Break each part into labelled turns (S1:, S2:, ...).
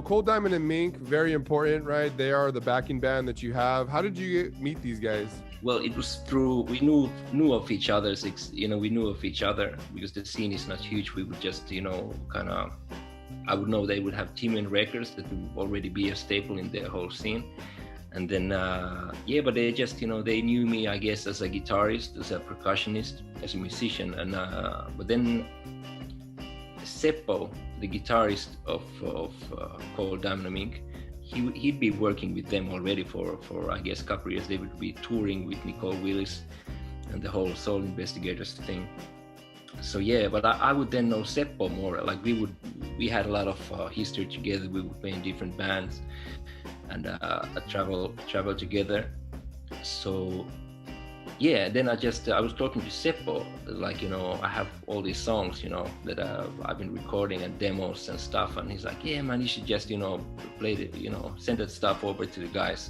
S1: Cold Diamond and Mink, very important, right? They are the backing band that you have. How did you meet these guys?
S2: Well, it was through, we knew of each other. We knew of each other because the scene is not huge. We would just, kind of, I would know they would have Team Records that would already be a staple in the whole scene. And then, but they just, they knew me, I guess, as a guitarist, as a percussionist, as a musician. And, but then Seppo, the guitarist of Cold Diamond and Mink, he'd be working with them already for I guess a couple of years. They would be touring with Nicole Willis and the whole Soul Investigators thing. So yeah, but I would then know Seppo more. Like we had a lot of history together. We would play in different bands and travel together. So yeah, then I was talking to Seppo, like, I have all these songs, that I've been recording and demos and stuff. And he's like, yeah, man, you should just, play the, send that stuff over to the guys.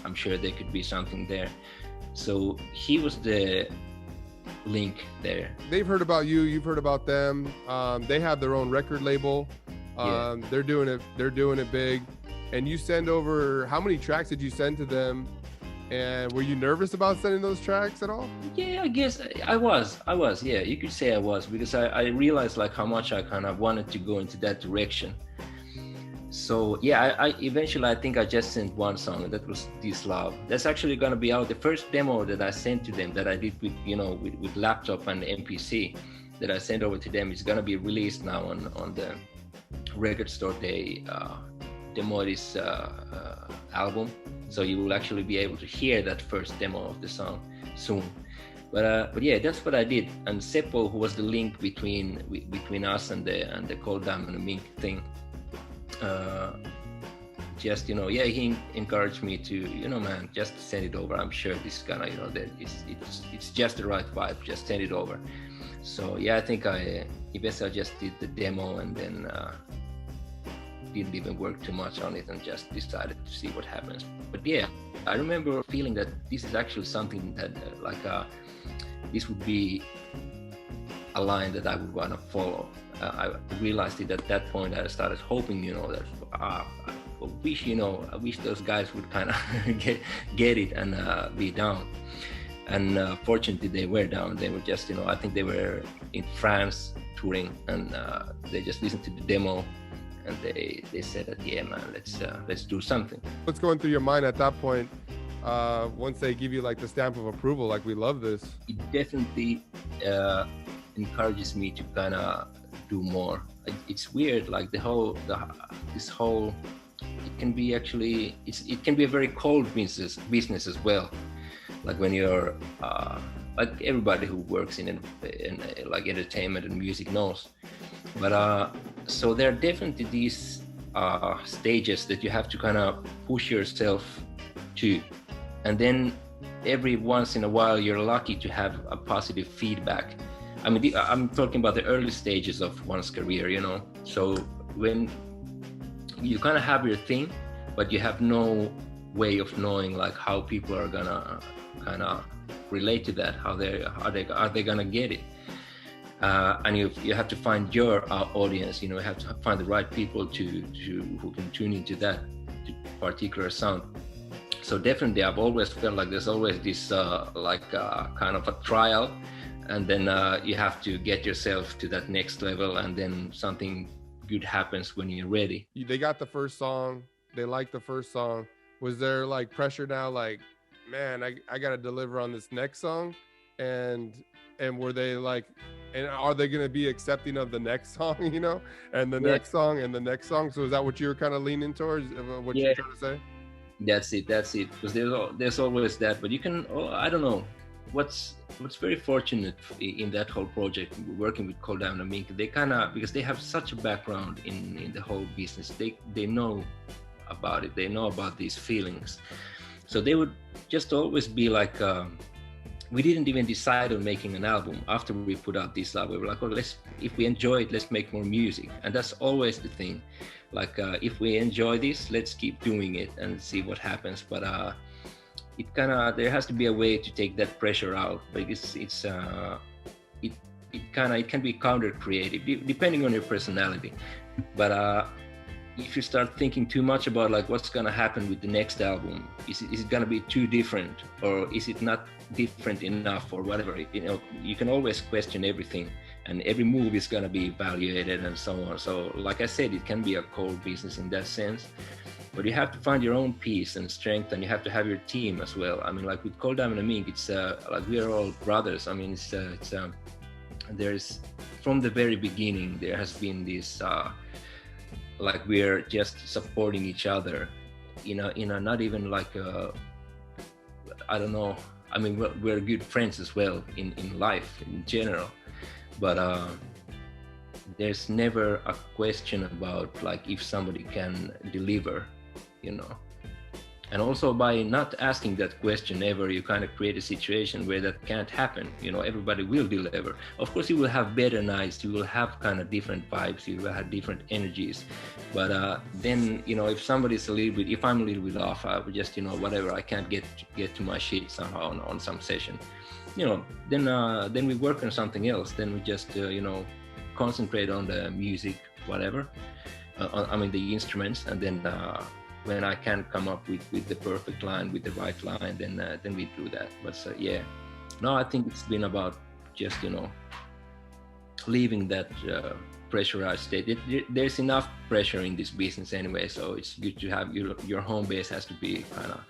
S2: I'm sure there could be something there. So he was the link there.
S1: They've heard about you, you've heard about them. They have their own record label. They're doing it big. And you send over, how many tracks did you send to them? And were you nervous about sending those tracks at all?
S2: Yeah, I guess I was. Yeah, you could say I was, because I realized like how much I kind of wanted to go into that direction. So yeah, I eventually, I think I just sent one song, and that was This Love. That's actually gonna be out. The first demo that I sent to them, that I did with, with laptop and MPC, that I sent over to them, is gonna be released now on the Record Store Day demo this album. So you will actually be able to hear that first demo of the song soon. But yeah, that's what I did. And Seppo, who was the link between us and the Cold Diamond and Mink thing, just he encouraged me to, man, just send it over. I'm sure this is gonna, it's just the right vibe. Just send it over. So yeah, I think I just did the demo and then didn't even work too much on it and just decided to see what happens. But yeah, I remember feeling that this is actually something that this would be a line that I would want to follow. I realized it at that point. I started hoping, that I wish those guys would kind of get it and be down. And fortunately, they were down. They were just, I think they were in France touring, and they just listened to the demo. And they said that, yeah, man, let's do something.
S1: What's going through your mind at that point? Once they give you like the stamp of approval, like, we love this.
S2: It definitely encourages me to kind of do more. It's weird, like this whole. It can be actually. It can be a very cold business as well. Like when you're like everybody who works in like entertainment and music knows. But so there are definitely these stages that you have to kind of push yourself to, and then every once in a while you're lucky to have a positive feedback. I mean, I'm talking about the early stages of one's career, So when you kind of have your thing, but you have no way of knowing like how people are gonna kind of relate to that, are they gonna get it? And you have to find your audience. You have to find the right people who can tune into that particular sound. So definitely, I've always felt like there's always this kind of a trial, and then you have to get yourself to that next level, and then something good happens when you're ready.
S1: They got the first song. They liked the first song. Was there like pressure now? Like, man, I got to deliver on this next song, and were they like? And are they going to be accepting of the next song, and the next song and the next song? So is that what you're kind of leaning towards? What you're trying to say?
S2: That's it. Because there's always that. But you can, I don't know. What's very fortunate in that whole project, working with Cold Diamond and Mink, they kind of, because they have such a background in the whole business, they know about it. They know about these feelings. So they would just always be like, we didn't even decide on making an album after we put out this album. We were like, if we enjoy it, let's make more music. And that's always the thing. Like, if we enjoy this, let's keep doing it and see what happens. But there has to be a way to take that pressure out, because it can be counter creative depending on your personality. But if you start thinking too much about like what's gonna happen with the next album, is it gonna be too different, or is it not different enough, or whatever? You know, you can always question everything, and every move is gonna be evaluated and so on. So, like I said, it can be a cold business in that sense. But you have to find your own peace and strength, and you have to have your team as well. I mean, like with Cold Diamond and Mink, it's like we are all brothers. I mean, there's from the very beginning there has been this like we're just supporting each other, in a not even like I don't know. I mean, we're good friends as well in life in general, but there's never a question about like if somebody can deliver, you know. And also by not asking that question ever, you kind of create a situation where that can't happen. You know, everybody will deliver. Of course, you will have better nights, you will have kind of different vibes, you will have different energies. But then, you know, if somebody's if I'm a little bit off, I would just, you know, whatever, I can't get to my shit somehow on some session. You know, then we work on something else. Then we just, you know, concentrate on the music, whatever. I mean, the instruments, and then when I can come up with the perfect line, with the right line, then we do that. But yeah, no, I think it's been about just, you know, leaving that pressurized state. There's enough pressure in this business anyway, so it's good to have your home base has to be kind of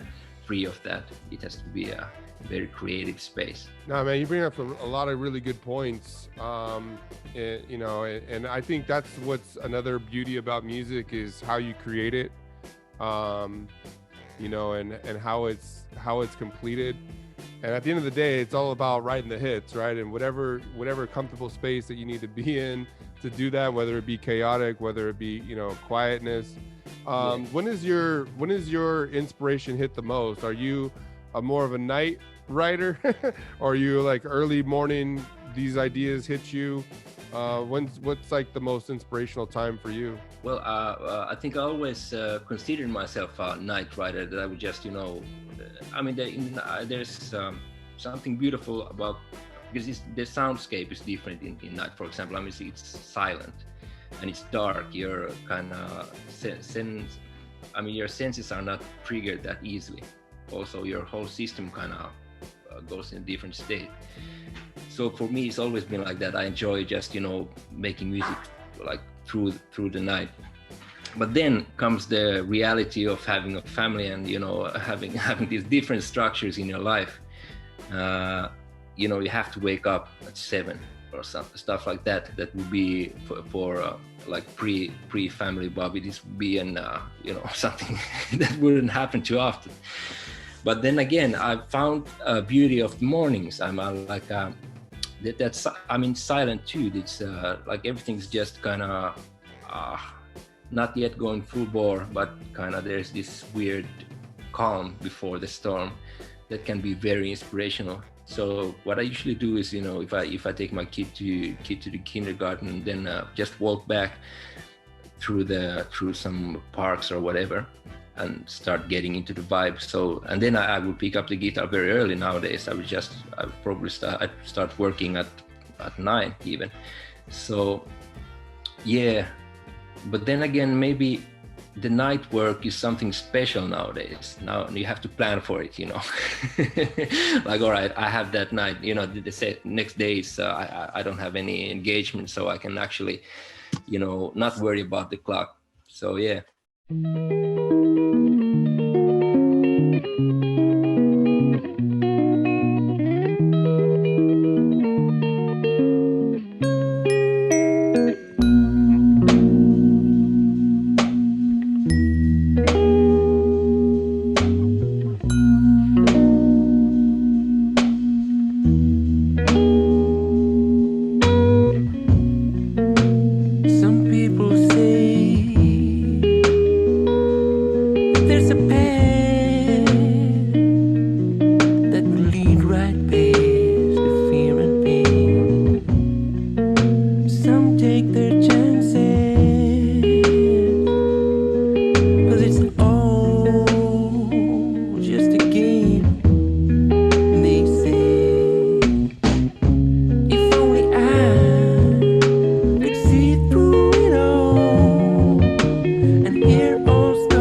S2: free of that. It has to be a very creative space.
S1: No, man, you bring up a lot of really good points. You know, and I think that's what's another beauty about music is how you create it. You know, and how it's completed. And at the end of the day, it's all about writing the hits, right? And whatever comfortable space that you need to be in to do that, whether it be chaotic, whether it be, you know, quietness.
S2: Yeah.
S1: When is your inspiration hit the most? Are you more of a night writer, or are you like early morning? These ideas hit you. What's like the most inspirational time for you?
S2: Well, I think I always considered myself a night writer, that I would just, you know, I mean, there's something beautiful about, because the soundscape is different in night. For example, I mean, it's silent and it's dark. Your kind of your senses are not triggered that easily. Also, your whole system kind of goes in a different state. So for me, it's always been like that. I enjoy just, you know, making music like through the night. But then comes the reality of having a family and, you know, having these different structures in your life. You know, you have to wake up at 7 or stuff like that. That would be for like pre-family Bobby. This would be you know, something that wouldn't happen too often. But then again, I found beauty of the mornings. I'm like that's, I mean, silent too. It's like everything's just kind of not yet going full bore, but kind of there's this weird calm before the storm that can be very inspirational. So what I usually do is, you know, if I take my kid to the kindergarten, then just walk back through some parks or whatever, and start getting into the vibe. So, and then I would pick up the guitar very early nowadays. I would probably start working at 9 even. So yeah, but then again, maybe the night work is something special nowadays. Now you have to plan for it, you know. Like, all right, I have that night, you know, the next day is I don't have any engagement, so I can actually, you know, not worry about the clock. So yeah.
S3: Oh,